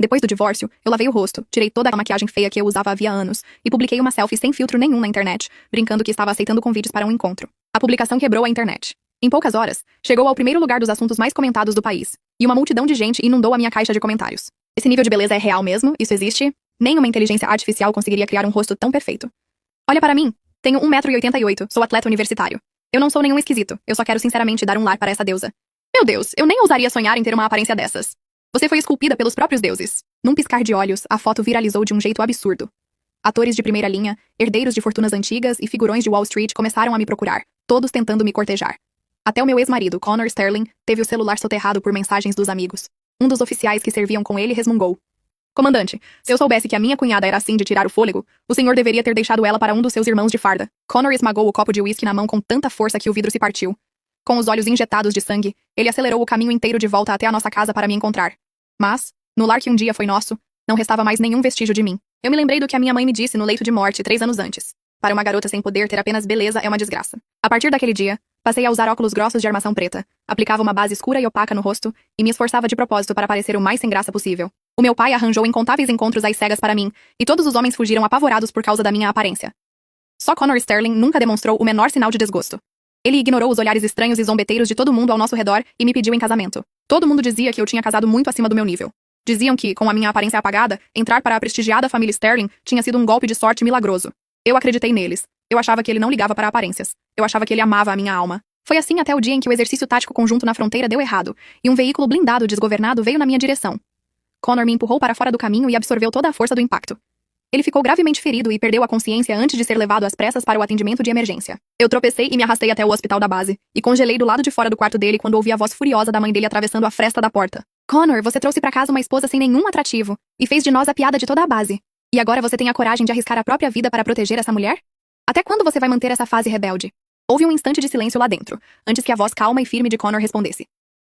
Depois do divórcio, eu lavei o rosto, tirei toda a maquiagem feia que eu usava havia anos e publiquei uma selfie sem filtro nenhum na internet, brincando que estava aceitando convites para um encontro. A publicação quebrou a internet. Em poucas horas, chegou ao primeiro lugar dos assuntos mais comentados do país, e uma multidão de gente inundou a minha caixa de comentários. Esse nível de beleza é real mesmo? Isso existe? Nem uma inteligência artificial conseguiria criar um rosto tão perfeito. Olha para mim. Tenho 1,88 m, sou atleta universitário. Eu não sou nenhum esquisito, eu só quero sinceramente dar um lar para essa deusa. Meu Deus, eu nem ousaria sonhar em ter uma aparência dessas. Você foi esculpida pelos próprios deuses. Num piscar de olhos, a foto viralizou de um jeito absurdo. Atores de primeira linha, herdeiros de fortunas antigas e figurões de Wall Street começaram a me procurar, todos tentando me cortejar. Até o meu ex-marido, Connor Sterling, teve o celular soterrado por mensagens dos amigos. Um dos oficiais que serviam com ele resmungou. Comandante, se eu soubesse que a minha cunhada era assim de tirar o fôlego, o senhor deveria ter deixado ela para um dos seus irmãos de farda. Connor esmagou o copo de uísque na mão com tanta força que o vidro se partiu. Com os olhos injetados de sangue, ele acelerou o caminho inteiro de volta até a nossa casa para me encontrar. Mas, no lar que um dia foi nosso, não restava mais nenhum vestígio de mim. Eu me lembrei do que a minha mãe me disse no leito de morte 3 anos antes. Para uma garota sem poder ter apenas beleza é uma desgraça. A partir daquele dia, passei a usar óculos grossos de armação preta, aplicava uma base escura e opaca no rosto e me esforçava de propósito para parecer o mais sem graça possível. O meu pai arranjou incontáveis encontros às cegas para mim, e todos os homens fugiram apavorados por causa da minha aparência. Só Connor Sterling nunca demonstrou o menor sinal de desgosto. Ele ignorou os olhares estranhos e zombeteiros de todo mundo ao nosso redor e me pediu em casamento. Todo mundo dizia que eu tinha casado muito acima do meu nível. Diziam que, com a minha aparência apagada, entrar para a prestigiada família Sterling tinha sido um golpe de sorte milagroso. Eu acreditei neles. Eu achava que ele não ligava para aparências. Eu achava que ele amava a minha alma. Foi assim até o dia em que o exercício tático conjunto na fronteira deu errado, e um veículo blindado desgovernado veio na minha direção. Connor me empurrou para fora do caminho e absorveu toda a força do impacto. Ele ficou gravemente ferido e perdeu a consciência antes de ser levado às pressas para o atendimento de emergência. Eu tropecei e me arrastei até o hospital da base, e congelei do lado de fora do quarto dele quando ouvi a voz furiosa da mãe dele atravessando a fresta da porta. Connor, você trouxe para casa uma esposa sem nenhum atrativo, e fez de nós a piada de toda a base. E agora você tem a coragem de arriscar a própria vida para proteger essa mulher? Até quando você vai manter essa fase rebelde? Houve um instante de silêncio lá dentro, antes que a voz calma e firme de Connor respondesse.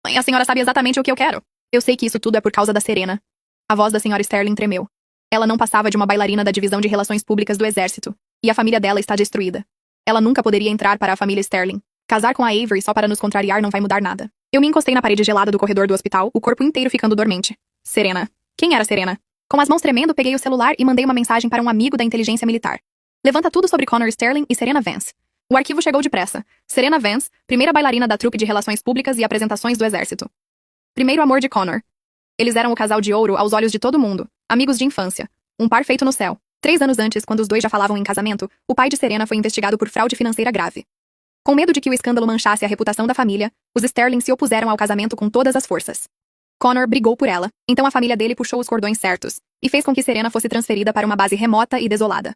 Mãe, a senhora sabe exatamente o que eu quero. Eu sei que isso tudo é por causa da Serena. A voz da senhora Sterling tremeu. Ela não passava de uma bailarina da divisão de relações públicas do exército, e a família dela está destruída. Ela nunca poderia entrar para a família Sterling. Casar com a Avery só para nos contrariar não vai mudar nada. Eu me encostei na parede gelada do corredor do hospital, o corpo inteiro ficando dormente. Serena. Quem era Serena? Com as mãos tremendo, peguei o celular e mandei uma mensagem para um amigo da inteligência militar. Levanta tudo sobre Connor Sterling e Serena Vance. O arquivo chegou depressa. Serena Vance, primeira bailarina da trupe de relações públicas e apresentações do exército. Primeiro amor de Connor. Eles eram o casal de ouro aos olhos de todo mundo, amigos de infância, um par feito no céu. 3 anos antes, quando os dois já falavam em casamento, o pai de Serena foi investigado por fraude financeira grave. Com medo de que o escândalo manchasse a reputação da família, os Sterling se opuseram ao casamento com todas as forças. Connor brigou por ela, então a família dele puxou os cordões certos, e fez com que Serena fosse transferida para uma base remota e desolada.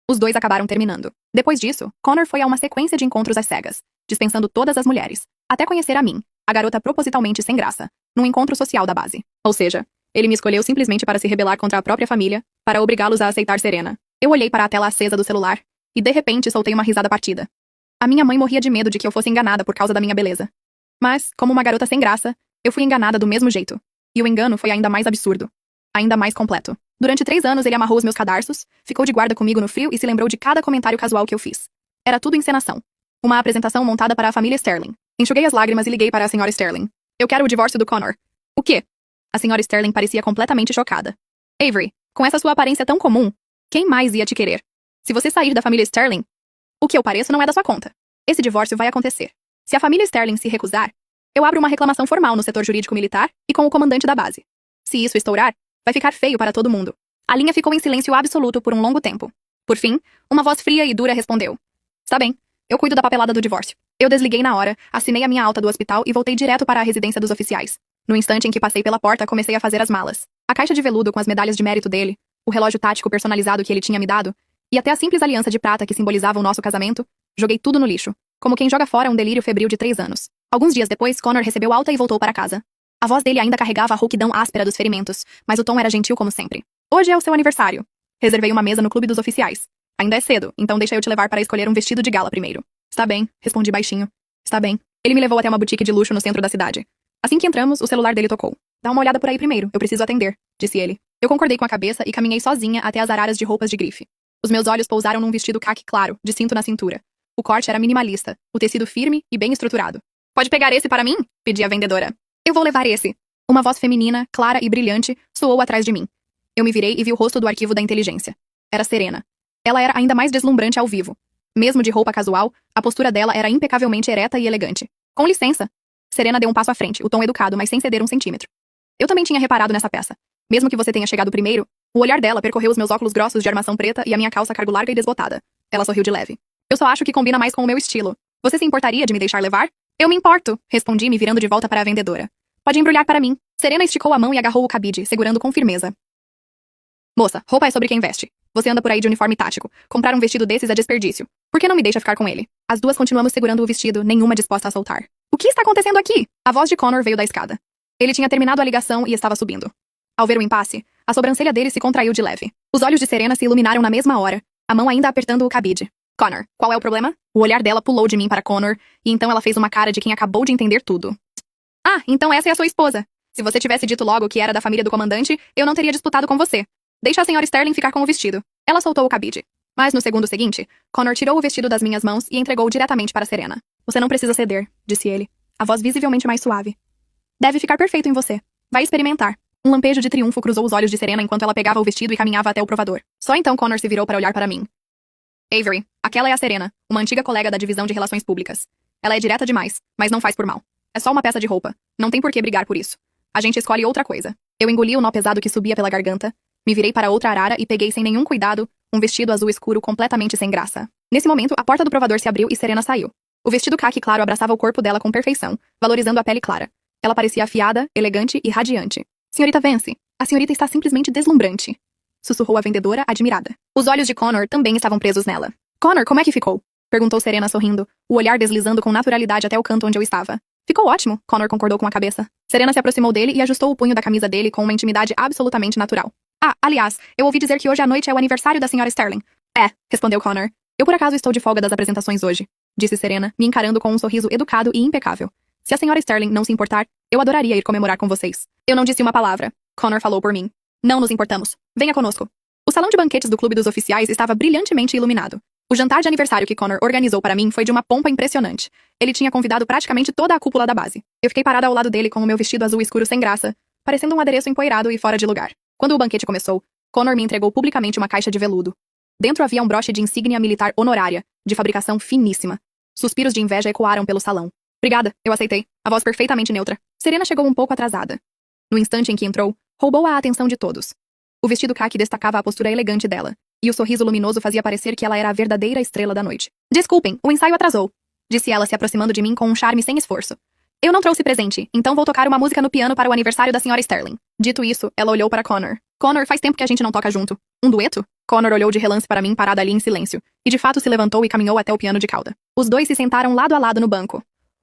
Os dois acabaram terminando. Depois disso, Connor foi a uma sequência de encontros às cegas, dispensando todas as mulheres, até conhecer a mim, a garota propositalmente sem graça, num encontro social da base. Ou seja, ele me escolheu simplesmente para se rebelar contra a própria família, para obrigá-los a aceitar Serena. Eu olhei para a tela acesa do celular, e de repente soltei uma risada partida. A minha mãe morria de medo de que eu fosse enganada por causa da minha beleza. Mas, como uma garota sem graça, eu fui enganada do mesmo jeito. E o engano foi ainda mais absurdo. Ainda mais completo. Durante 3 anos ele amarrou os meus cadarços, ficou de guarda comigo no frio e se lembrou de cada comentário casual que eu fiz. Era tudo encenação. Uma apresentação montada para a família Sterling. Enxuguei as lágrimas e liguei para a senhora Sterling. Eu quero o divórcio do Connor. O quê? A senhora Sterling parecia completamente chocada. Avery, com essa sua aparência tão comum, quem mais ia te querer? Se você sair da família Sterling, o que eu pareço não é da sua conta. Esse divórcio vai acontecer. Se a família Sterling se recusar, eu abro uma reclamação formal no setor jurídico militar e com o comandante da base. Se isso estourar, vai ficar feio para todo mundo. A linha ficou em silêncio absoluto por um longo tempo. Por fim, uma voz fria e dura respondeu. Está bem, eu cuido da papelada do divórcio. Eu desliguei na hora, assinei a minha alta do hospital e voltei direto para a residência dos oficiais. No instante em que passei pela porta, comecei a fazer as malas. A caixa de veludo com as medalhas de mérito dele, o relógio tático personalizado que ele tinha me dado, e até a simples aliança de prata que simbolizava o nosso casamento, joguei tudo no lixo, como quem joga fora um delírio febril de 3 anos. Alguns dias depois, Connor recebeu alta e voltou para casa. A voz dele ainda carregava a rouquidão áspera dos ferimentos, mas o tom era gentil como sempre. Hoje é o seu aniversário. Reservei uma mesa no clube dos oficiais. Ainda é cedo, então deixa eu te levar para escolher um vestido de gala primeiro. Está bem, respondi baixinho. Está bem. Ele me levou até uma boutique de luxo no centro da cidade. Assim que entramos, o celular dele tocou. Dá uma olhada por aí primeiro, eu preciso atender, disse ele. Eu concordei com a cabeça e caminhei sozinha até as araras de roupas de grife. Os meus olhos pousaram num vestido caque claro, de cinto na cintura. O corte era minimalista, o tecido firme e bem estruturado. Pode pegar esse para mim? Pedi a vendedora. Eu vou levar esse. Uma voz feminina, clara e brilhante, soou atrás de mim. Eu me virei e vi o rosto do arquivo da inteligência. Era Serena. Ela era ainda mais deslumbrante ao vivo. Mesmo de roupa casual, a postura dela era impecavelmente ereta e elegante. Com licença. Serena deu um passo à frente, o tom educado, mas sem ceder um centímetro. Eu também tinha reparado nessa peça. Mesmo que você tenha chegado primeiro, o olhar dela percorreu os meus óculos grossos de armação preta e a minha calça cargo larga e desbotada. Ela sorriu de leve. Eu só acho que combina mais com o meu estilo. Você se importaria de me deixar levar? Eu me importo, respondi, me virando de volta para a vendedora. Pode embrulhar para mim. Serena esticou a mão e agarrou o cabide, segurando com firmeza. Moça, roupa é sobre quem veste. Você anda por aí de uniforme tático. Comprar um vestido desses é desperdício. Por que não me deixa ficar com ele? As duas continuamos segurando o vestido, nenhuma disposta a soltar. O que está acontecendo aqui? A voz de Connor veio da escada. Ele tinha terminado a ligação e estava subindo. Ao ver o impasse, a sobrancelha dele se contraiu de leve. Os olhos de Serena se iluminaram na mesma hora, a mão ainda apertando o cabide. Connor, qual é o problema? O olhar dela pulou de mim para Connor, e então ela fez uma cara de quem acabou de entender tudo. Ah, então essa é a sua esposa. Se você tivesse dito logo que era da família do comandante, eu não teria disputado com você. Deixa a senhora Sterling ficar com o vestido. Ela soltou o cabide. Mas no segundo seguinte, Connor tirou o vestido das minhas mãos e entregou diretamente para Serena. Você não precisa ceder, disse ele, a voz visivelmente mais suave. Deve ficar perfeito em você. Vai experimentar. Um lampejo de triunfo cruzou os olhos de Serena enquanto ela pegava o vestido e caminhava até o provador. Só então Connor se virou para olhar para mim. Avery, aquela é a Serena, uma antiga colega da divisão de relações públicas. Ela é direta demais, mas não faz por mal. É só uma peça de roupa. Não tem por que brigar por isso. A gente escolhe outra coisa. Eu engoli o nó pesado que subia pela garganta, me virei para outra arara e peguei sem nenhum cuidado um vestido azul escuro completamente sem graça. Nesse momento, a porta do provador se abriu e Serena saiu. O vestido caqui claro abraçava o corpo dela com perfeição, valorizando a pele clara. Ela parecia afiada, elegante e radiante. Senhorita Vance, a senhorita está simplesmente deslumbrante. Sussurrou a vendedora, admirada. Os olhos de Connor também estavam presos nela. Connor, como é que ficou? Perguntou Serena sorrindo, o olhar deslizando com naturalidade até o canto onde eu estava. Ficou ótimo, Connor concordou com a cabeça. Serena se aproximou dele e ajustou o punho da camisa dele com uma intimidade absolutamente natural. Ah, aliás, eu ouvi dizer que hoje à noite é o aniversário da senhora Sterling. É, respondeu Connor. Eu por acaso estou de folga das apresentações hoje, disse Serena, me encarando com um sorriso educado e impecável. Se a senhora Sterling não se importar, eu adoraria ir comemorar com vocês. Eu não disse uma palavra. Connor falou por mim. Não nos importamos. Venha conosco. O salão de banquetes do Clube dos Oficiais estava brilhantemente iluminado. O jantar de aniversário que Connor organizou para mim foi de uma pompa impressionante. Ele tinha convidado praticamente toda a cúpula da base. Eu fiquei parada ao lado dele com o meu vestido azul escuro sem graça, parecendo um adereço empoeirado e fora de lugar. Quando o banquete começou, Connor me entregou publicamente uma caixa de veludo. Dentro havia um broche de insígnia militar honorária, de fabricação finíssima. Suspiros de inveja ecoaram pelo salão. Obrigada, eu aceitei, a voz perfeitamente neutra. Serena chegou um pouco atrasada. No instante em que entrou, roubou a atenção de todos. O vestido caqui destacava a postura elegante dela, e o sorriso luminoso fazia parecer que ela era a verdadeira estrela da noite. Desculpem, o ensaio atrasou, disse ela se aproximando de mim com um charme sem esforço. Eu não trouxe presente, então vou tocar uma música no piano para o aniversário da senhora Sterling. Dito isso, ela olhou para Connor. Connor, faz tempo que a gente não toca junto. Um dueto? Connor olhou de relance para mim parada ali em silêncio, e de fato se levantou e caminhou até o piano de cauda. Os dois se sentaram lado a lado no banco.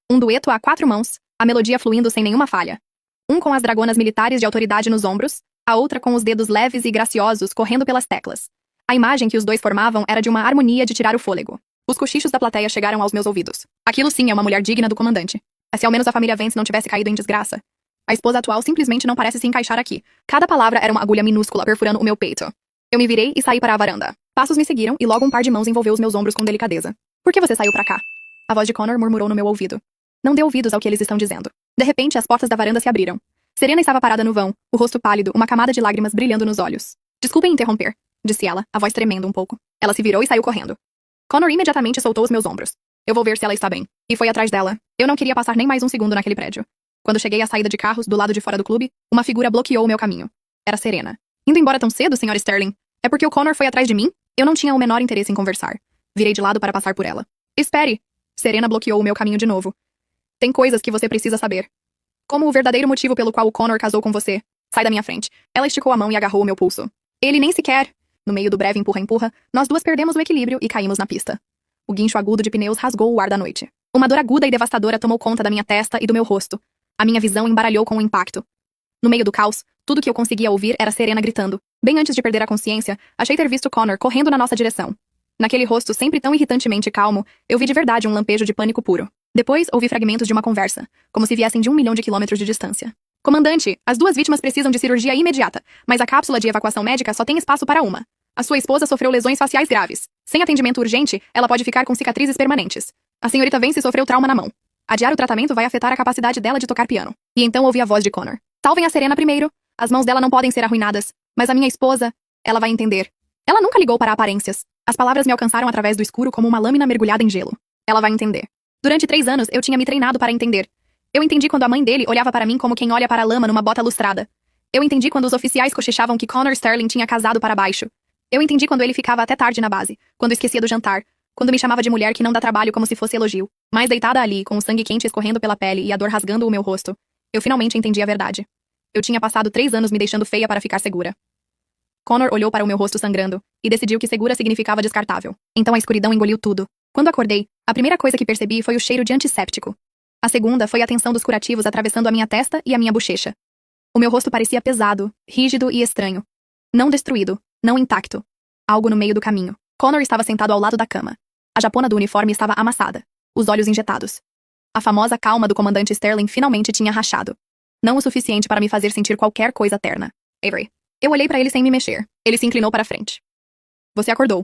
Um dueto a 4 mãos, a melodia fluindo sem nenhuma falha. Um com as dragonas militares de autoridade nos ombros, a outra com os dedos leves e graciosos correndo pelas teclas. A imagem que os dois formavam era de uma harmonia de tirar o fôlego. Os cochichos da plateia chegaram aos meus ouvidos. Aquilo sim é uma mulher digna do comandante. Se ao menos a família Vance não tivesse caído em desgraça. A esposa atual simplesmente não parece se encaixar aqui. Cada palavra era uma agulha minúscula perfurando o meu peito. Eu me virei e saí para a varanda. Passos me seguiram e logo um par de mãos envolveu os meus ombros com delicadeza. Por que você saiu pra cá? A voz de Connor murmurou no meu ouvido. Não dê ouvidos ao que eles estão dizendo. De repente, as portas da varanda se abriram. Serena estava parada no vão, o rosto pálido, uma camada de lágrimas brilhando nos olhos. Desculpem interromper, disse ela, a voz tremendo um pouco. Ela se virou e saiu correndo. Connor imediatamente soltou os meus ombros. Eu vou ver se ela está bem. E foi atrás dela. Eu não queria passar nem mais um segundo naquele prédio. Quando cheguei à saída de carros, do lado de fora do clube, uma figura bloqueou o meu caminho. Era Serena. Indo embora tão cedo, senhora Sterling? É porque o Connor foi atrás de mim? Eu não tinha o menor interesse em conversar. Virei de lado para passar por ela. Espere! Serena bloqueou o meu caminho de novo. Tem coisas que você precisa saber. Como o verdadeiro motivo pelo qual o Connor casou com você. Sai da minha frente. Ela esticou a mão e agarrou o meu pulso. Ele nem sequer... No meio do breve empurra-empurra, nós duas perdemos o equilíbrio e caímos na pista. O guincho agudo de pneus rasgou o ar da noite. Uma dor aguda e devastadora tomou conta da minha testa e do meu rosto. A minha visão embaralhou com o impacto. No meio do caos, tudo que eu conseguia ouvir era Serena gritando. Bem antes de perder a consciência, achei ter visto Connor correndo na nossa direção. Naquele rosto sempre tão irritantemente calmo, eu vi de verdade um lampejo de pânico puro. Depois, ouvi fragmentos de uma conversa, como se viessem de 1 milhão de quilômetros de distância. Comandante, as 2 vítimas precisam de cirurgia imediata, mas a cápsula de evacuação médica só tem espaço para uma. A sua esposa sofreu lesões faciais graves. Sem atendimento urgente, ela pode ficar com cicatrizes permanentes. A senhorita Vance sofreu trauma na mão. Adiar o tratamento vai afetar a capacidade dela de tocar piano. E então ouvi a voz de Connor. Salvem a Serena primeiro. As mãos dela não podem ser arruinadas. Mas a minha esposa, ela vai entender. Ela nunca ligou para aparências. As palavras me alcançaram através do escuro como uma lâmina mergulhada em gelo. Ela vai entender. Durante 3 anos, eu tinha me treinado para entender. Eu entendi quando a mãe dele olhava para mim como quem olha para a lama numa bota lustrada. Eu entendi quando os oficiais cochichavam que Connor Sterling tinha casado para baixo. Eu entendi quando ele ficava até tarde na base, quando esquecia do jantar, quando me chamava de mulher que não dá trabalho como se fosse elogio. Mas deitada ali, com o sangue quente escorrendo pela pele e a dor rasgando o meu rosto, eu finalmente entendi a verdade. Eu tinha passado 3 anos me deixando feia para ficar segura. Connor olhou para o meu rosto sangrando e decidiu que segura significava descartável. Então a escuridão engoliu tudo. Quando acordei, a primeira coisa que percebi foi o cheiro de antisséptico. A segunda foi a tensão dos curativos atravessando a minha testa e a minha bochecha. O meu rosto parecia pesado, rígido e estranho. Não destruído, não intacto. Algo no meio do caminho. Connor estava sentado ao lado da cama. A japona do uniforme estava amassada, os olhos injetados. A famosa calma do comandante Sterling finalmente tinha rachado. Não o suficiente para me fazer sentir qualquer coisa terna. Avery. Eu olhei para ele sem me mexer. Ele se inclinou para a frente. Você acordou.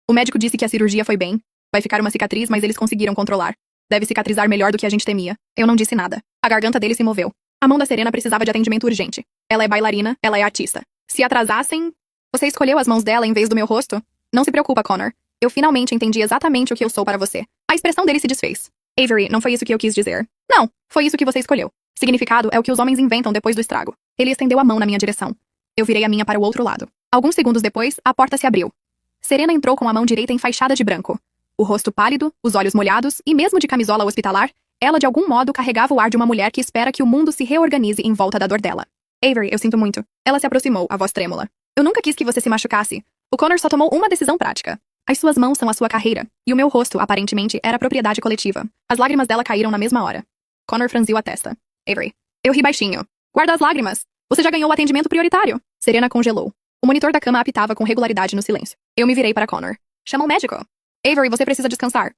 O médico disse que a cirurgia foi bem. Vai ficar uma cicatriz, mas eles conseguiram controlar. Deve cicatrizar melhor do que a gente temia. Eu não disse nada. A garganta dele se moveu. A mão da Serena precisava de atendimento urgente. Ela é bailarina, ela é artista. Se atrasassem... Você escolheu as mãos dela em vez do meu rosto? Não se preocupa, Connor. Eu finalmente entendi exatamente o que eu sou para você. A expressão dele se desfez. Avery, não foi isso que eu quis dizer. Não, foi isso que você escolheu. Significado é o que os homens inventam depois do estrago. Ele estendeu a mão na minha direção. Eu virei a minha para o outro lado. Alguns segundos depois, a porta se abriu. Serena entrou com a mão direita enfaixada de branco. O rosto pálido, os olhos molhados e mesmo de camisola hospitalar, ela de algum modo carregava o ar de uma mulher que espera que o mundo se reorganize em volta da dor dela. Avery, eu sinto muito. Ela se aproximou, a voz trêmula. Eu nunca quis que você se machucasse. O Connor só tomou uma decisão prática. As suas mãos são a sua carreira, e o meu rosto, aparentemente, era propriedade coletiva. As lágrimas dela caíram na mesma hora. Connor franziu a testa. Avery. Eu ri baixinho. Guarda as lágrimas. Você já ganhou o atendimento prioritário. Serena congelou. O monitor da cama apitava com regularidade no silêncio. Eu me virei para Connor. Chama um médico. Avery, você precisa descansar.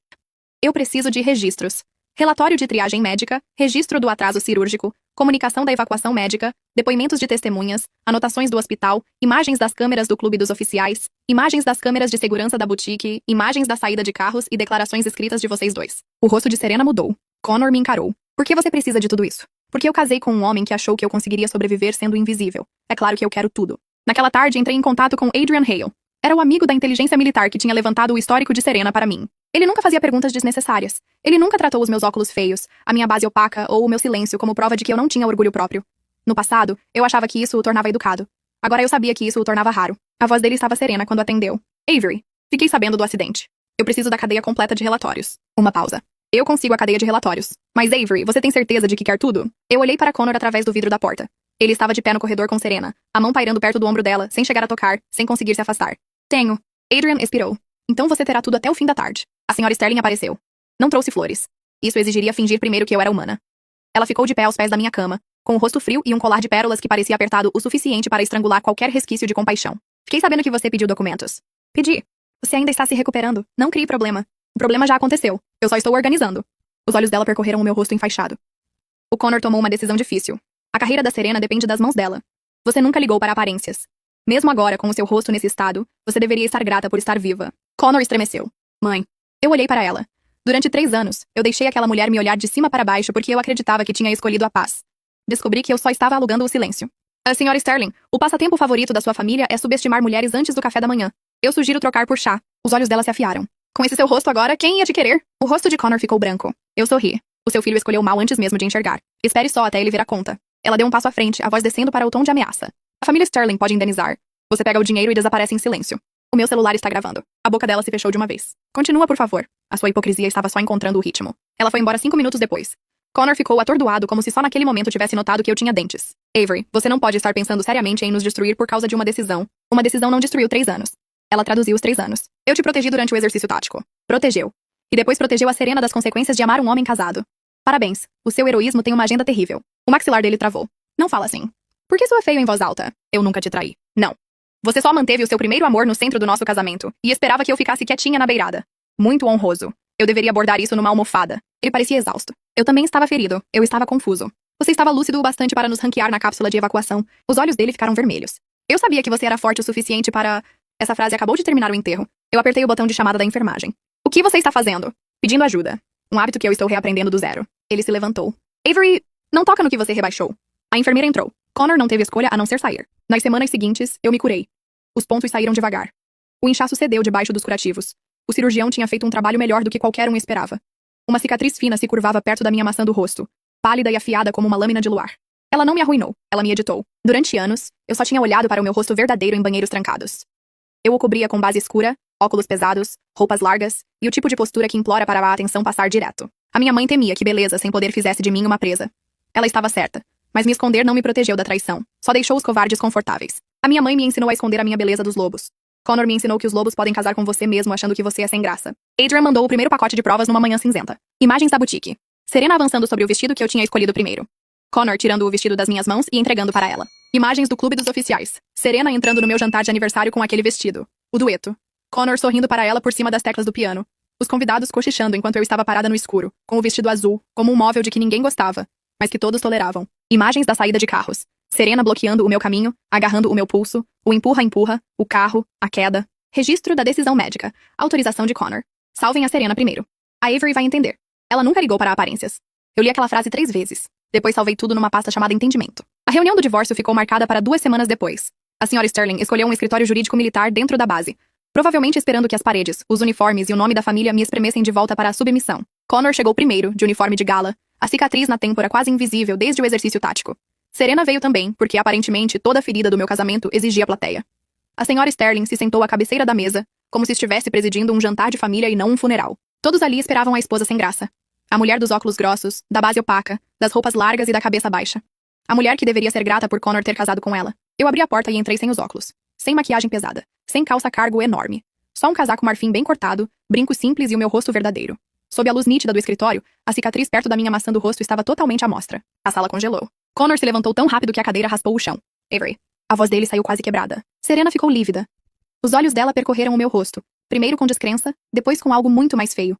Eu preciso de registros. Relatório de triagem médica, registro do atraso cirúrgico, comunicação da evacuação médica, depoimentos de testemunhas, anotações do hospital, imagens das câmeras do clube dos oficiais, imagens das câmeras de segurança da boutique, imagens da saída de carros e declarações escritas de vocês dois. O rosto de Serena mudou. Connor me encarou. Por que você precisa de tudo isso? Porque eu casei com um homem que achou que eu conseguiria sobreviver sendo invisível. É claro que eu quero tudo. Naquela tarde, entrei em contato com Adrian Hale. Era o amigo da inteligência militar que tinha levantado o histórico de Serena para mim. Ele nunca fazia perguntas desnecessárias. Ele nunca tratou os meus óculos feios, a minha base opaca ou o meu silêncio como prova de que eu não tinha orgulho próprio. No passado, eu achava que isso o tornava educado. Agora eu sabia que isso o tornava raro. A voz dele estava serena quando atendeu. Avery, fiquei sabendo do acidente. Eu preciso da cadeia completa de relatórios. Uma pausa. Eu consigo a cadeia de relatórios. Mas Avery, você tem certeza de que quer tudo? Eu olhei para Connor através do vidro da porta. Ele estava de pé no corredor com Serena, a mão pairando perto do ombro dela, sem chegar a tocar, sem conseguir se afastar. Tenho. Adrian expirou. Então você terá tudo até o fim da tarde. A senhora Sterling apareceu. Não trouxe flores. Isso exigiria fingir primeiro que eu era humana. Ela ficou de pé aos pés da minha cama, com o rosto frio e um colar de pérolas que parecia apertado o suficiente para estrangular qualquer resquício de compaixão. Fiquei sabendo que você pediu documentos. Pedi. Você ainda está se recuperando. Não crie problema. O problema já aconteceu. Eu só estou organizando. Os olhos dela percorreram o meu rosto enfaixado. O Connor tomou uma decisão difícil. A carreira da Serena depende das mãos dela. Você nunca ligou para aparências. Mesmo agora, com o seu rosto nesse estado, você deveria estar grata por estar viva. Connor estremeceu. Mãe. Eu olhei para ela. Durante 3 anos, eu deixei aquela mulher me olhar de cima para baixo porque eu acreditava que tinha escolhido a paz. Descobri que eu só estava alugando o silêncio. A senhora Sterling, o passatempo favorito da sua família é subestimar mulheres antes do café da manhã. Eu sugiro trocar por chá. Os olhos dela se afiaram. Com esse seu rosto agora, quem ia te querer? O rosto de Connor ficou branco. Eu sorri. O seu filho escolheu mal antes mesmo de enxergar. Espere só até ele vir a conta. Ela deu um passo à frente, a voz descendo para o tom de ameaça. A família Sterling pode indenizar. Você pega o dinheiro e desaparece em silêncio. O meu celular está gravando. A boca dela se fechou de uma vez. Continua, por favor. A sua hipocrisia estava só encontrando o ritmo. Ela foi embora 5 minutos depois. Connor ficou atordoado como se só naquele momento tivesse notado que eu tinha dentes. Avery, você não pode estar pensando seriamente em nos destruir por causa de uma decisão. Uma decisão não destruiu 3 anos. Ela traduziu os 3 anos. Eu te protegi durante o exercício tático. Protegeu. E depois protegeu a Serena das consequências de amar um homem casado. Parabéns. O seu heroísmo tem uma agenda terrível. O maxilar dele travou. Não fala assim. Por que soa feio em voz alta? Eu nunca te traí. Não. Você só manteve o seu primeiro amor no centro do nosso casamento e esperava que eu ficasse quietinha na beirada. Muito honroso. Eu deveria abordar isso numa almofada. Ele parecia exausto. Eu também estava ferido. Eu estava confuso. Você estava lúcido o bastante para nos ranquear na cápsula de evacuação. Os olhos dele ficaram vermelhos. Eu sabia que você era forte o suficiente para... Essa frase acabou de terminar o enterro. Eu apertei o botão de chamada da enfermagem. O que você está fazendo? Pedindo ajuda. Um hábito que eu estou reaprendendo do zero. Ele se levantou. Avery, não toca no que você rebaixou. A enfermeira entrou. Connor não teve escolha a não ser sair. Nas semanas seguintes, eu me curei. Os pontos saíram devagar. O inchaço cedeu debaixo dos curativos. O cirurgião tinha feito um trabalho melhor do que qualquer um esperava. Uma cicatriz fina se curvava perto da minha maçã do rosto, pálida e afiada como uma lâmina de luar. Ela não me arruinou, ela me editou. Durante anos, eu só tinha olhado para o meu rosto verdadeiro em banheiros trancados. Eu o cobria com base escura, óculos pesados, roupas largas e o tipo de postura que implora para a atenção passar direto. A minha mãe temia que beleza sem poder fizesse de mim uma presa. Ela estava certa, mas me esconder não me protegeu da traição, só deixou os covardes confortáveis. A minha mãe me ensinou a esconder a minha beleza dos lobos. Connor me ensinou que os lobos podem casar com você mesmo achando que você é sem graça. Adrian mandou o primeiro pacote de provas numa manhã cinzenta. Imagens da boutique. Serena avançando sobre o vestido que eu tinha escolhido primeiro. Connor tirando o vestido das minhas mãos e entregando para ela. Imagens do clube dos oficiais. Serena entrando no meu jantar de aniversário com aquele vestido. O dueto. Connor sorrindo para ela por cima das teclas do piano. Os convidados cochichando enquanto eu estava parada no escuro, com o vestido azul, como um móvel de que ninguém gostava, mas que todos toleravam. Imagens da saída de carros. Serena bloqueando o meu caminho, agarrando o meu pulso, o empurra-empurra, o carro, a queda. Registro da decisão médica. Autorização de Connor. Salvem a Serena primeiro. A Avery vai entender. Ela nunca ligou para aparências. Eu li aquela frase 3 vezes. Depois salvei tudo numa pasta chamada Entendimento. A reunião do divórcio ficou marcada para 2 semanas depois. A senhora Sterling escolheu um escritório jurídico militar dentro da base, provavelmente esperando que as paredes, os uniformes e o nome da família me espremessem de volta para a submissão. Connor chegou primeiro, de uniforme de gala, a cicatriz na têmpora quase invisível desde o exercício tático. Serena veio também, porque aparentemente toda a ferida do meu casamento exigia plateia. A senhora Sterling se sentou à cabeceira da mesa, como se estivesse presidindo um jantar de família e não um funeral. Todos ali esperavam a esposa sem graça. A mulher dos óculos grossos, da base opaca, das roupas largas e da cabeça baixa. A mulher que deveria ser grata por Connor ter casado com ela. Eu abri a porta e entrei sem os óculos. Sem maquiagem pesada. Sem calça cargo enorme. Só um casaco marfim bem cortado, brinco simples e o meu rosto verdadeiro. Sob a luz nítida do escritório, a cicatriz perto da minha maçã do rosto estava totalmente à mostra. A sala congelou. Connor se levantou tão rápido que a cadeira raspou o chão. Avery. A voz dele saiu quase quebrada. Serena ficou lívida. Os olhos dela percorreram o meu rosto. Primeiro com descrença, depois com algo muito mais feio.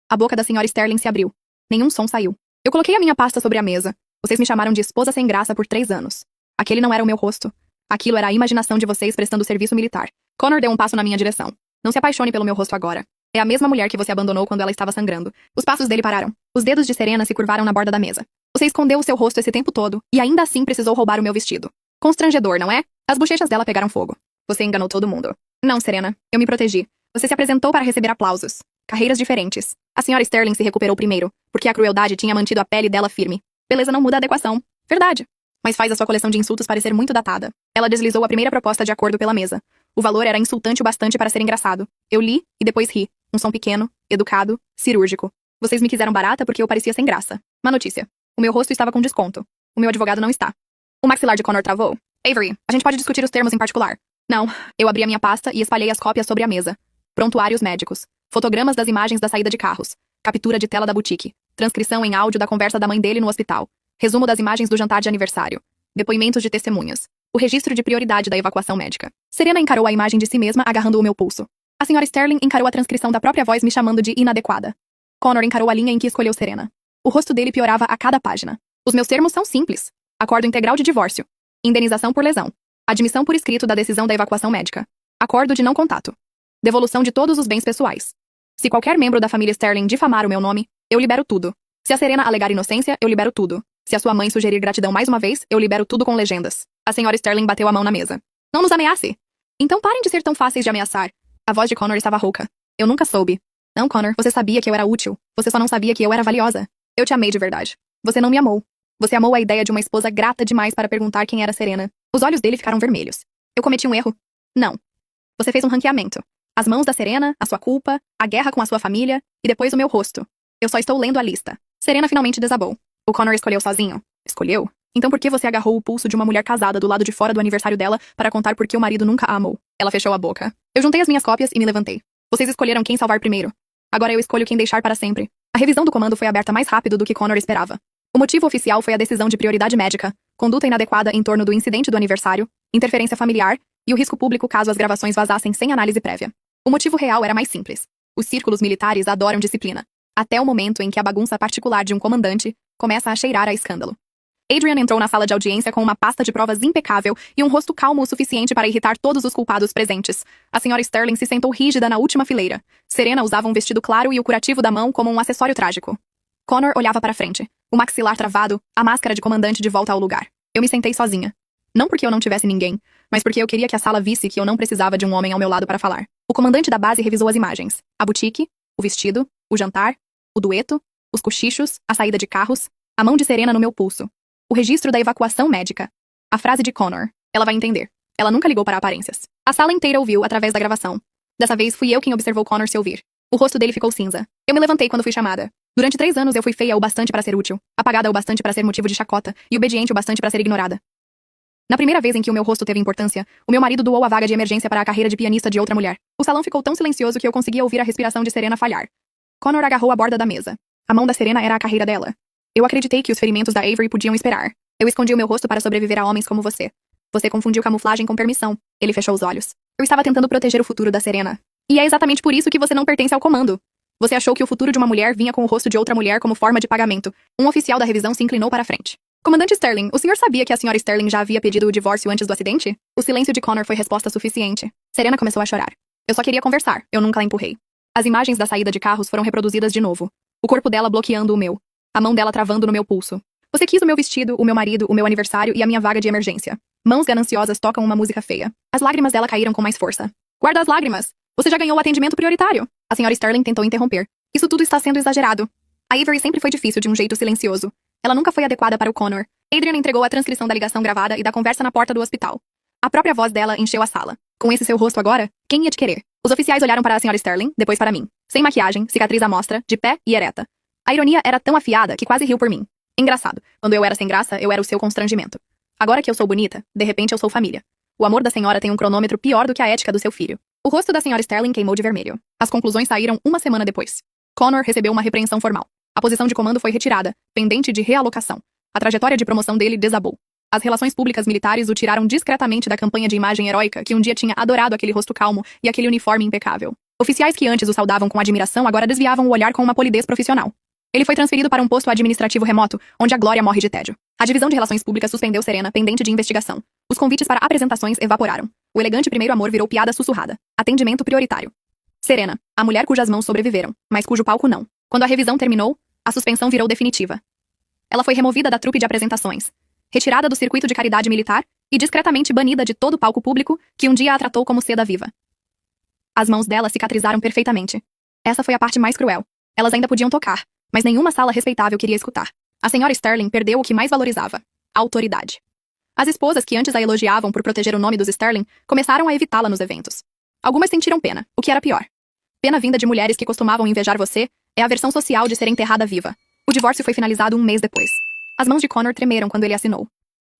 A boca da senhora Sterling se abriu. Nenhum som saiu. Eu coloquei a minha pasta sobre a mesa. Vocês me chamaram de esposa sem graça por 3 anos. Aquele não era o meu rosto. Aquilo era a imaginação de vocês prestando serviço militar. Connor deu um passo na minha direção. Não se apaixone pelo meu rosto agora. É a mesma mulher que você abandonou quando ela estava sangrando. Os passos dele pararam. Os dedos de Serena se curvaram na borda da mesa. Você escondeu o seu rosto esse tempo todo, e ainda assim precisou roubar o meu vestido. Constrangedor, não é? As bochechas dela pegaram fogo. Você enganou todo mundo. Não, Serena. Eu me protegi. Você se apresentou para receber aplausos. Carreiras diferentes. A senhora Sterling se recuperou primeiro, porque a crueldade tinha mantido a pele dela firme. Beleza não muda a adequação. Verdade. Mas faz a sua coleção de insultos parecer muito datada. Ela deslizou a primeira proposta de acordo pela mesa. O valor era insultante o bastante para ser engraçado. Eu li e depois ri. Um som pequeno, educado, cirúrgico. Vocês me quiseram barata porque eu parecia sem graça. Má notícia. O meu rosto estava com desconto. O meu advogado não está. O maxilar de Connor travou. Avery, a gente pode discutir os termos em particular. Não. Eu abri a minha pasta e espalhei as cópias sobre a mesa. Prontuários médicos. Fotogramas das imagens da saída de carros. Captura de tela da boutique. Transcrição em áudio da conversa da mãe dele no hospital. Resumo das imagens do jantar de aniversário. Depoimentos de testemunhas. O registro de prioridade da evacuação médica. Serena encarou a imagem de si mesma agarrando o meu pulso. A senhora Sterling encarou a transcrição da própria voz me chamando de inadequada. Connor encarou a linha em que escolheu Serena. O rosto dele piorava a cada página. Os meus termos são simples. Acordo integral de divórcio. Indenização por lesão. Admissão por escrito da decisão da evacuação médica. Acordo de não contato. Devolução de todos os bens pessoais. Se qualquer membro da família Sterling difamar o meu nome, eu libero tudo. Se a Serena alegar inocência, eu libero tudo. Se a sua mãe sugerir gratidão mais uma vez, eu libero tudo com legendas. A senhora Sterling bateu a mão na mesa. Não nos ameace. Então parem de ser tão fáceis de ameaçar. A voz de Connor estava rouca. Eu nunca soube. Não, Connor, você sabia que eu era útil. Você só não sabia que eu era valiosa. Eu te amei de verdade. Você não me amou. Você amou a ideia de uma esposa grata demais para perguntar quem era Serena. Os olhos dele ficaram vermelhos. Eu cometi um erro? Não. Você fez um ranqueamento. As mãos da Serena, a sua culpa, a guerra com a sua família, e depois o meu rosto. Eu só estou lendo a lista. Serena finalmente desabou. O Connor escolheu sozinho. Escolheu? Então por que você agarrou o pulso de uma mulher casada do lado de fora do aniversário dela para contar por que o marido nunca a amou? Ela fechou a boca. Eu juntei as minhas cópias e me levantei. Vocês escolheram quem salvar primeiro. Agora eu escolho quem deixar para sempre. A revisão do comando foi aberta mais rápido do que Connor esperava. O motivo oficial foi a decisão de prioridade médica, conduta inadequada em torno do incidente do aniversário, interferência familiar e o risco público caso as gravações vazassem sem análise prévia. O motivo real era mais simples. Os círculos militares adoram disciplina. Até o momento em que a bagunça particular de um comandante começa a cheirar a escândalo. Adrian entrou na sala de audiência com uma pasta de provas impecável e um rosto calmo o suficiente para irritar todos os culpados presentes. A senhora Sterling se sentou rígida na última fileira. Serena usava um vestido claro e o curativo da mão como um acessório trágico. Connor olhava para frente, o maxilar travado, a máscara de comandante de volta ao lugar. Eu me sentei sozinha. Não porque eu não tivesse ninguém, mas porque eu queria que a sala visse que eu não precisava de um homem ao meu lado para falar. O comandante da base revisou as imagens. A boutique, o vestido, o jantar, o dueto, os cochichos, a saída de carros, a mão de Serena no meu pulso. O registro da evacuação médica. A frase de Connor. Ela vai entender. Ela nunca ligou para aparências. A sala inteira ouviu através da gravação. Dessa vez fui eu quem observou Connor se ouvir. O rosto dele ficou cinza. Eu me levantei quando fui chamada. Durante 3 anos eu fui feia o bastante para ser útil, apagada o bastante para ser motivo de chacota e obediente o bastante para ser ignorada. Na primeira vez em que o meu rosto teve importância, o meu marido doou a vaga de emergência para a carreira de pianista de outra mulher. O salão ficou tão silencioso que eu conseguia ouvir a respiração de Serena falhar. Connor agarrou a borda da mesa. A mão da Serena era a carreira dela. Eu acreditei que os ferimentos da Avery podiam esperar. Eu escondi o meu rosto para sobreviver a homens como você. Você confundiu camuflagem com permissão. Ele fechou os olhos. Eu estava tentando proteger o futuro da Serena. E é exatamente por isso que você não pertence ao comando. Você achou que o futuro de uma mulher vinha com o rosto de outra mulher como forma de pagamento. Um oficial da revisão se inclinou para a frente. Comandante Sterling, o senhor sabia que a senhora Sterling já havia pedido o divórcio antes do acidente? O silêncio de Connor foi resposta suficiente. Serena começou a chorar. Eu só queria conversar, eu nunca a empurrei. As imagens da saída de carros foram reproduzidas de novo. O corpo dela bloqueando o meu. A mão dela travando no meu pulso. Você quis o meu vestido, o meu marido, o meu aniversário e a minha vaga de emergência. Mãos gananciosas tocam uma música feia. As lágrimas dela caíram com mais força. Guarda as lágrimas! Você já ganhou o atendimento prioritário. A senhora Sterling tentou interromper. Isso tudo está sendo exagerado. A Avery sempre foi difícil de um jeito silencioso. Ela nunca foi adequada para o Connor. Adrian entregou a transcrição da ligação gravada e da conversa na porta do hospital. A própria voz dela encheu a sala. Com esse seu rosto agora, quem ia te querer? Os oficiais olharam para a senhora Sterling, depois para mim. Sem maquiagem, cicatriz à mostra, de pé e ereta. A ironia era tão afiada que quase riu por mim. Engraçado. Quando eu era sem graça, eu era o seu constrangimento. Agora que eu sou bonita, de repente eu sou família. O amor da senhora tem um cronômetro pior do que a ética do seu filho. O rosto da senhora Sterling queimou de vermelho. As conclusões saíram uma semana depois. Connor recebeu uma repreensão formal. A posição de comando foi retirada, pendente de realocação. A trajetória de promoção dele desabou. As relações públicas militares o tiraram discretamente da campanha de imagem heróica que um dia tinha adorado aquele rosto calmo e aquele uniforme impecável. Oficiais que antes o saudavam com admiração agora desviavam o olhar com uma polidez profissional. Ele foi transferido para um posto administrativo remoto, onde a glória morre de tédio. A divisão de relações públicas suspendeu Serena, pendente de investigação. Os convites para apresentações evaporaram. O elegante primeiro amor virou piada sussurrada. Atendimento prioritário. Serena, a mulher cujas mãos sobreviveram, mas cujo palco não. Quando a revisão terminou, a suspensão virou definitiva. Ela foi removida da trupe de apresentações, retirada do circuito de caridade militar e discretamente banida de todo o palco público que um dia a tratou como seda viva. As mãos dela cicatrizaram perfeitamente. Essa foi a parte mais cruel. Elas ainda podiam tocar, mas nenhuma sala respeitável queria escutar. A senhora Sterling perdeu o que mais valorizava: a autoridade. As esposas que antes a elogiavam por proteger o nome dos Sterling começaram a evitá-la nos eventos. Algumas sentiram pena, o que era pior. Pena vinda de mulheres que costumavam invejar você é a versão social de ser enterrada viva. O divórcio foi finalizado um mês depois. As mãos de Connor tremeram quando ele assinou.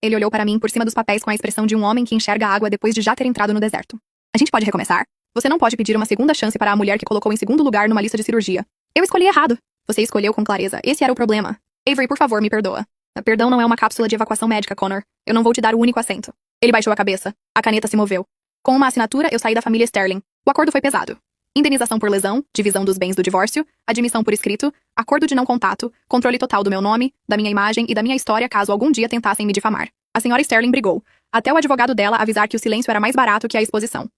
Ele olhou para mim por cima dos papéis com a expressão de um homem que enxerga a água depois de já ter entrado no deserto. A gente pode recomeçar? Você não pode pedir uma segunda chance para a mulher que colocou em segundo lugar numa lista de cirurgia. Eu escolhi errado. Você escolheu com clareza. Esse era o problema. Avery, por favor, me perdoa. Perdão não é uma cápsula de evacuação médica, Connor. Eu não vou te dar o único assento. Ele baixou a cabeça. A caneta se moveu. Com uma assinatura, eu saí da família Sterling. O acordo foi pesado. Indenização por lesão, divisão dos bens do divórcio, admissão por escrito, acordo de não contato, controle total do meu nome, da minha imagem e da minha história caso algum dia tentassem me difamar. A senhora Sterling brigou, até o advogado dela avisar que o silêncio era mais barato que a exposição.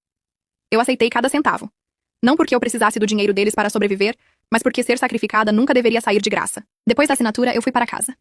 Eu aceitei cada centavo. Não porque eu precisasse do dinheiro deles para sobreviver, mas porque ser sacrificada nunca deveria sair de graça. Depois da assinatura, eu fui para casa.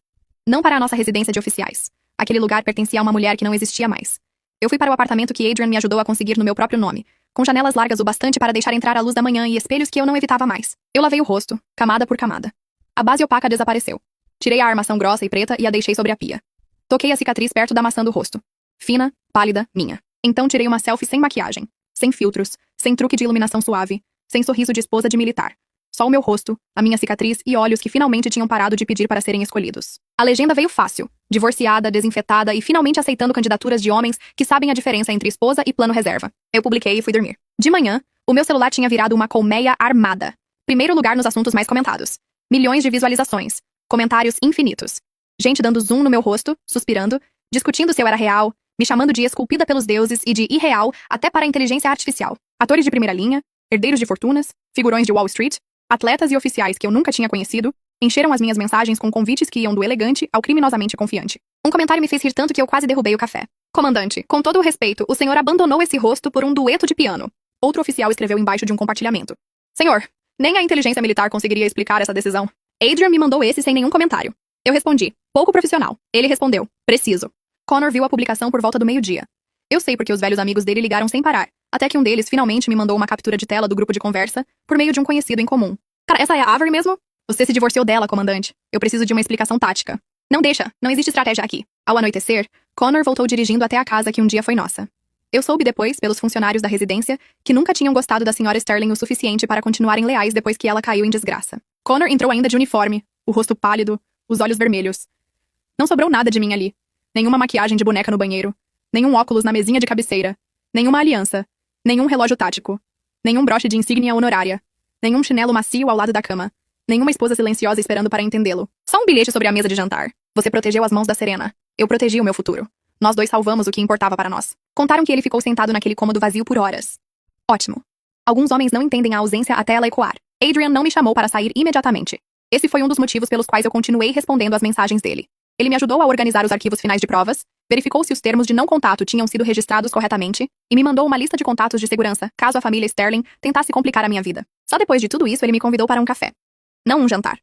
Não para a nossa residência de oficiais. Aquele lugar pertencia a uma mulher que não existia mais. Eu fui para o apartamento que Adrian me ajudou a conseguir no meu próprio nome, com janelas largas o bastante para deixar entrar a luz da manhã e espelhos que eu não evitava mais. Eu lavei o rosto, camada por camada. A base opaca desapareceu. Tirei a armação grossa e preta e a deixei sobre a pia. Toquei a cicatriz perto da maçã do rosto. Fina, pálida, minha. Então tirei uma selfie sem maquiagem, sem filtros, sem truque de iluminação suave, sem sorriso de esposa de militar. Só o meu rosto, a minha cicatriz e olhos que finalmente tinham parado de pedir para serem escolhidos. A legenda veio fácil, divorciada, desinfetada e finalmente aceitando candidaturas de homens que sabem a diferença entre esposa e plano reserva. Eu publiquei e fui dormir. De manhã, o meu celular tinha virado uma colmeia armada. Primeiro lugar nos assuntos mais comentados. Milhões de visualizações. Comentários infinitos. Gente dando zoom no meu rosto, suspirando, discutindo se eu era real, me chamando de esculpida pelos deuses e de irreal até para a inteligência artificial. Atores de primeira linha, herdeiros de fortunas, figurões de Wall Street, atletas e oficiais que eu nunca tinha conhecido, encheram as minhas mensagens com convites que iam do elegante ao criminosamente confiante. Um comentário me fez rir tanto que eu quase derrubei o café. Comandante, com todo o respeito, o senhor abandonou esse rosto por um dueto de piano. Outro oficial escreveu embaixo de um compartilhamento. Senhor, nem a inteligência militar conseguiria explicar essa decisão. Adrian me mandou esse sem nenhum comentário. Eu respondi, pouco profissional. Ele respondeu, preciso. Connor viu a publicação por volta do meio-dia. Eu sei porque os velhos amigos dele ligaram sem parar, até que um deles finalmente me mandou uma captura de tela do grupo de conversa por meio de um conhecido em comum. Cara, essa é a Avery mesmo? Você se divorciou dela, comandante. Eu preciso de uma explicação tática. Não deixa, não existe estratégia aqui. Ao anoitecer, Connor voltou dirigindo até a casa que um dia foi nossa. Eu soube depois, pelos funcionários da residência, que nunca tinham gostado da senhora Sterling o suficiente para continuarem leais depois que ela caiu em desgraça. Connor entrou ainda de uniforme, o rosto pálido, os olhos vermelhos. Não sobrou nada de mim ali. Nenhuma maquiagem de boneca no banheiro. Nenhum óculos na mesinha de cabeceira. Nenhuma aliança. Nenhum relógio tático. Nenhum broche de insígnia honorária. Nenhum chinelo macio ao lado da cama. Nenhuma esposa silenciosa esperando para entendê-lo. Só um bilhete sobre a mesa de jantar. Você protegeu as mãos da Serena. Eu protegi o meu futuro. Nós dois salvamos o que importava para nós. Contaram que ele ficou sentado naquele cômodo vazio por horas. Ótimo. Alguns homens não entendem a ausência até ela ecoar. Adrian não me chamou para sair imediatamente. Esse foi um dos motivos pelos quais eu continuei respondendo às mensagens dele. Ele me ajudou a organizar os arquivos finais de provas, verificou se os termos de não contato tinham sido registrados corretamente e me mandou uma lista de contatos de segurança, caso a família Sterling tentasse complicar a minha vida. Só depois de tudo isso ele me convidou para um café. Não um jantar.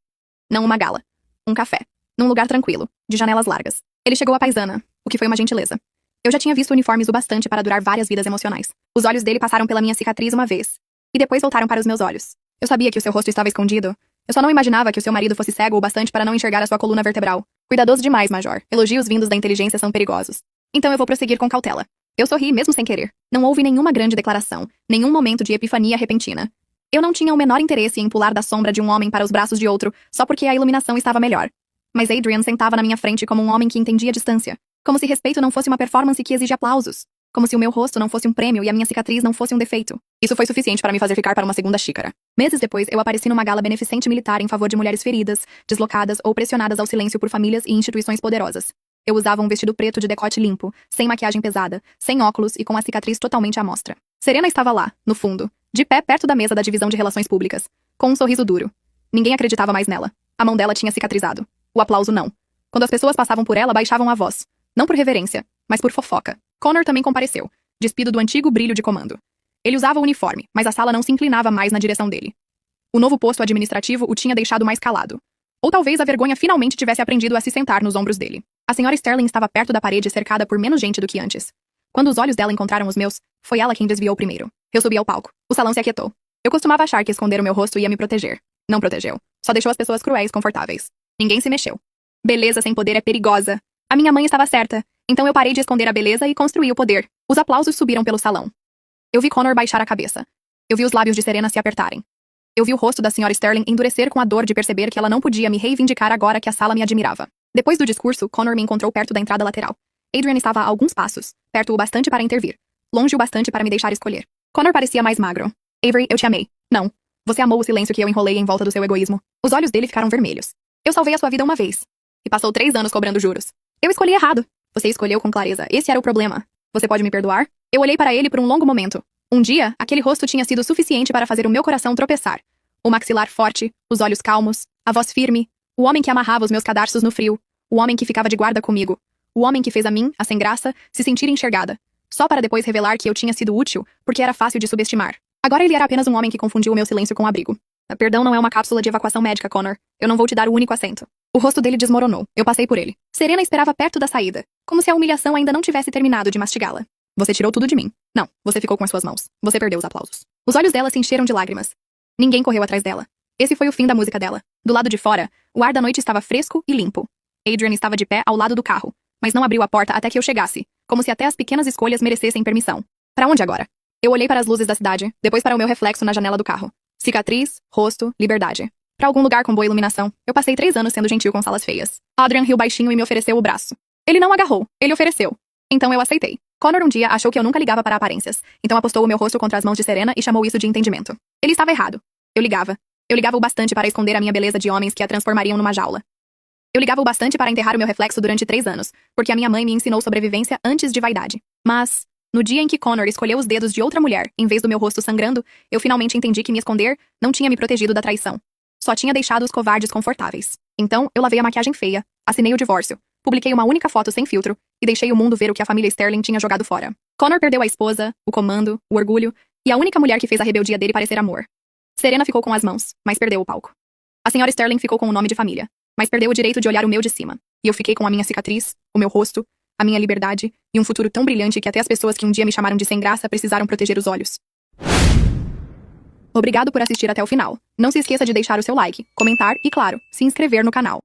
Não uma gala. Um café. Num lugar tranquilo, de janelas largas. Ele chegou à paisana, o que foi uma gentileza. Eu já tinha visto uniformes o bastante para durar várias vidas emocionais. Os olhos dele passaram pela minha cicatriz uma vez, e depois voltaram para os meus olhos. Eu sabia que o seu rosto estava escondido. Eu só não imaginava que o seu marido fosse cego o bastante para não enxergar a sua coluna vertebral. Cuidadoso demais, Major. Elogios vindos da inteligência são perigosos. Então eu vou prosseguir com cautela. Eu sorri mesmo sem querer. Não houve nenhuma grande declaração, nenhum momento de epifania repentina. Eu não tinha o menor interesse em pular da sombra de um homem para os braços de outro, só porque a iluminação estava melhor. Mas Adrian sentava na minha frente como um homem que entendia a distância. Como se respeito não fosse uma performance que exige aplausos. Como se o meu rosto não fosse um prêmio e a minha cicatriz não fosse um defeito. Isso foi suficiente para me fazer ficar para uma segunda xícara. Meses depois, eu apareci numa gala beneficente militar em favor de mulheres feridas, deslocadas ou pressionadas ao silêncio por famílias e instituições poderosas. Eu usava um vestido preto de decote limpo, sem maquiagem pesada, sem óculos e com a cicatriz totalmente à mostra. Serena estava lá, no fundo, de pé perto da mesa da divisão de relações públicas, com um sorriso duro. Ninguém acreditava mais nela. A mão dela tinha cicatrizado. O aplauso não. Quando as pessoas passavam por ela, baixavam a voz. Não por reverência, mas por fofoca. Connor também compareceu, despido do antigo brilho de comando. Ele usava o uniforme, mas a sala não se inclinava mais na direção dele. O novo posto administrativo o tinha deixado mais calado. Ou talvez a vergonha finalmente tivesse aprendido a se sentar nos ombros dele. A senhora Sterling estava perto da parede, cercada por menos gente do que antes. Quando os olhos dela encontraram os meus, foi ela quem desviou primeiro. Eu subi ao palco. O salão se aquietou. Eu costumava achar que esconder o meu rosto ia me proteger. Não protegeu. Só deixou as pessoas cruéis confortáveis. Ninguém se mexeu. Beleza sem poder é perigosa. A minha mãe estava certa. Então eu parei de esconder a beleza e construí o poder. Os aplausos subiram pelo salão. Eu vi Connor baixar a cabeça. Eu vi os lábios de Serena se apertarem. Eu vi o rosto da senhora Sterling endurecer com a dor de perceber que ela não podia me reivindicar agora que a sala me admirava. Depois do discurso, Connor me encontrou perto da entrada lateral. Adrian estava a alguns passos, perto o bastante para intervir. Longe o bastante para me deixar escolher. Connor parecia mais magro. Avery, eu te amei. Não. Você amou o silêncio que eu enrolei em volta do seu egoísmo. Os olhos dele ficaram vermelhos. Eu salvei a sua vida uma vez. E passou 3 anos cobrando juros. Eu escolhi errado. Você escolheu com clareza. Esse era o problema. Você pode me perdoar? Eu olhei para ele por um longo momento. Um dia, aquele rosto tinha sido suficiente para fazer o meu coração tropeçar. O maxilar forte, os olhos calmos, a voz firme, o homem que amarrava os meus cadarços no frio, o homem que ficava de guarda comigo, o homem que fez a mim, a sem graça, se sentir enxergada, só para depois revelar que eu tinha sido útil, porque era fácil de subestimar. Agora ele era apenas um homem que confundiu o meu silêncio com abrigo. Perdão não é uma cápsula de evacuação médica, Connor. Eu não vou te dar o único assento. O rosto dele desmoronou. Eu passei por ele. Serena esperava perto da saída, como se a humilhação ainda não tivesse terminado de mastigá-la. Você tirou tudo de mim. Não, você ficou com as suas mãos. Você perdeu os aplausos. Os olhos dela se encheram de lágrimas. Ninguém correu atrás dela. Esse foi o fim da música dela. Do lado de fora, o ar da noite estava fresco e limpo. Adrian estava de pé ao lado do carro, mas não abriu a porta até que eu chegasse, como se até as pequenas escolhas merecessem permissão. Para onde agora? Eu olhei para as luzes da cidade, depois para o meu reflexo na janela do carro. Cicatriz, rosto, liberdade. Para algum lugar com boa iluminação. Eu passei 3 anos sendo gentil com salas feias. Adrian riu baixinho e me ofereceu o braço. Ele não agarrou, ele ofereceu. Então eu aceitei. Connor um dia achou que eu nunca ligava para aparências, então apostou o meu rosto contra as mãos de Serena e chamou isso de entendimento. Ele estava errado. Eu ligava. Eu ligava o bastante para esconder a minha beleza de homens que a transformariam numa jaula. Eu ligava o bastante para enterrar o meu reflexo durante 3 anos, porque a minha mãe me ensinou sobrevivência antes de vaidade. Mas, no dia em que Connor escolheu os dedos de outra mulher, em vez do meu rosto sangrando, eu finalmente entendi que me esconder não tinha me protegido da traição. Só tinha deixado os covardes confortáveis. Então, eu lavei a maquiagem feia, assinei o divórcio, publiquei uma única foto sem filtro e deixei o mundo ver o que a família Sterling tinha jogado fora. Connor perdeu a esposa, o comando, o orgulho e a única mulher que fez a rebeldia dele parecer amor. Serena ficou com as mãos, mas perdeu o palco. A senhora Sterling ficou com o nome de família, mas perdeu o direito de olhar o meu de cima. E eu fiquei com a minha cicatriz, o meu rosto, a minha liberdade e um futuro tão brilhante que até as pessoas que um dia me chamaram de sem graça precisaram proteger os olhos. Obrigado por assistir até o final. Não se esqueça de deixar o seu like, comentar e, claro, se inscrever no canal.